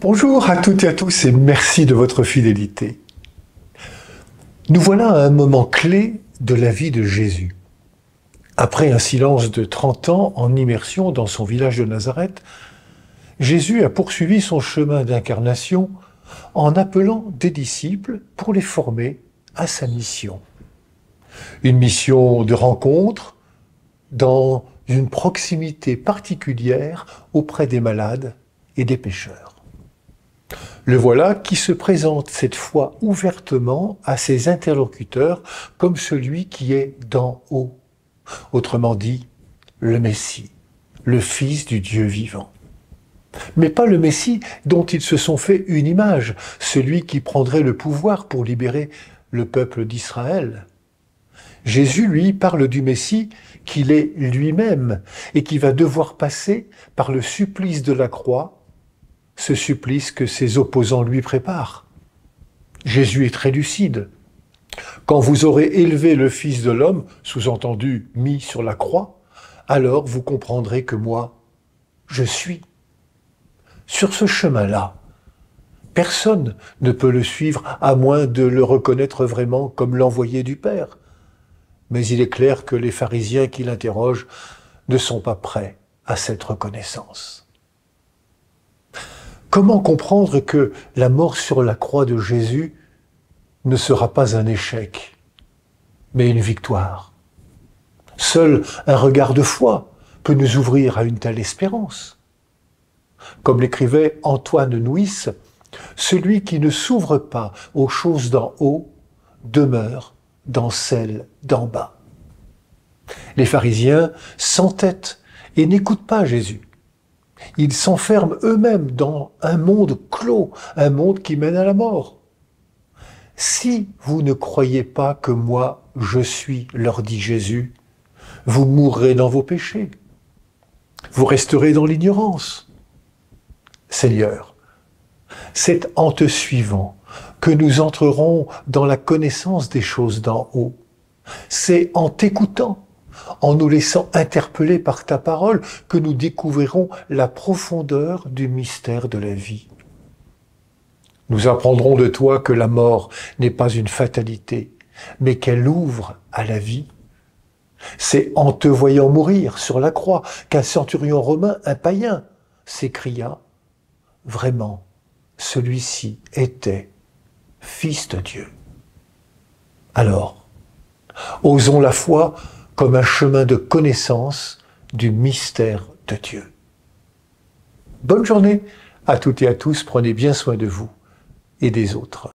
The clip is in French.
Bonjour à toutes et à tous et merci de votre fidélité. Nous voilà à un moment clé de la vie de Jésus. Après un silence de 30 ans en immersion dans son village de Nazareth, Jésus a poursuivi son chemin d'incarnation en appelant des disciples pour les former à sa mission. Une mission de rencontre dans une proximité particulière auprès des malades et des pécheurs. Le voilà qui se présente cette fois ouvertement à ses interlocuteurs comme celui qui est d'en haut, autrement dit, le Messie, le Fils du Dieu vivant. Mais pas le Messie dont ils se sont fait une image, celui qui prendrait le pouvoir pour libérer le peuple d'Israël. Jésus, lui, parle du Messie qu'il est lui-même et qui va devoir passer par le supplice de la croix, ce supplice que ses opposants lui préparent. Jésus est très lucide. Quand vous aurez élevé le Fils de l'homme, sous-entendu mis sur la croix, alors vous comprendrez que moi, je suis. Sur ce chemin-là, personne ne peut le suivre à moins de le reconnaître vraiment comme l'envoyé du Père. Mais il est clair que les pharisiens qui l'interrogent ne sont pas prêts à cette reconnaissance. Comment comprendre que la mort sur la croix de Jésus ne sera pas un échec, mais une victoire? Seul un regard de foi peut nous ouvrir à une telle espérance. Comme l'écrivait Antoine Nuis, celui qui ne s'ouvre pas aux choses d'en haut demeure dans celles d'en bas. Les pharisiens s'entêtent et n'écoutent pas Jésus. Ils s'enferment eux-mêmes dans un monde clos, un monde qui mène à la mort. « Si vous ne croyez pas que moi je suis, leur dit Jésus, vous mourrez dans vos péchés. Vous resterez dans l'ignorance. » Seigneur, c'est en te suivant que nous entrerons dans la connaissance des choses d'en haut. C'est en t'écoutant, en nous laissant interpeller par ta parole, que nous découvrirons la profondeur du mystère de la vie. Nous apprendrons de toi que la mort n'est pas une fatalité, mais qu'elle ouvre à la vie. C'est en te voyant mourir sur la croix qu'un centurion romain, un païen, s'écria « Vraiment, celui-ci était Fils de Dieu. » Alors, osons la foi comme un chemin de connaissance du mystère de Dieu. Bonne journée à toutes et à tous, prenez bien soin de vous et des autres.